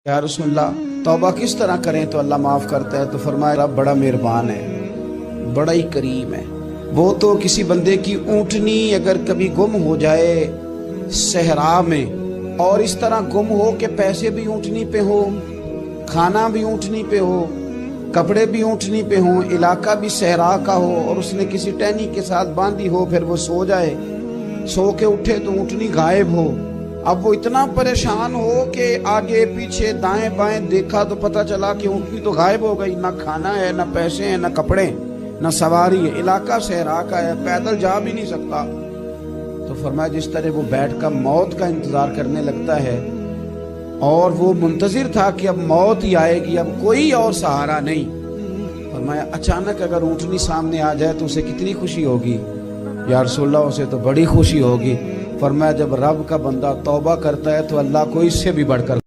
یا رسول اللہ توبہ کس طرح کریں تو اللہ معاف کرتا ہے؟ تو فرمایا رب بڑا مہربان ہے، بڑا ہی کریم ہے۔ وہ تو کسی بندے کی اونٹنی اگر کبھی گم ہو جائے صحرا میں، اور اس طرح گم ہو کہ پیسے بھی اونٹنی پہ ہو، کھانا بھی اونٹنی پہ ہو، کپڑے بھی اونٹنی پہ ہوں، علاقہ بھی صحرا کا ہو، اور اس نے کسی ٹہنی کے ساتھ باندھی ہو، پھر وہ سو جائے، سو کے اٹھے تو اونٹنی غائب ہو۔ اب وہ اتنا پریشان ہو کہ آگے پیچھے دائیں بائیں دیکھا تو پتہ چلا کہ اونٹنی تو غائب ہو گئی، نہ کھانا ہے، نہ پیسے ہیں، نہ کپڑے، نہ سواری ہے، علاقہ صحرا کا ہے، پیدل جا بھی نہیں سکتا۔ تو فرمایا جس طرح وہ بیٹھ کر موت کا انتظار کرنے لگتا ہے، اور وہ منتظر تھا کہ اب موت ہی آئے گی، اب کوئی اور سہارا نہیں۔ فرمایا اچانک اگر اونٹنی سامنے آ جائے تو اسے کتنی خوشی ہوگی؟ یا رسول اللہ اسے تو بڑی خوشی ہوگی۔ فرمایا جب رب کا بندہ توبہ کرتا ہے تو اللہ کو اس سے بھی بڑھ کر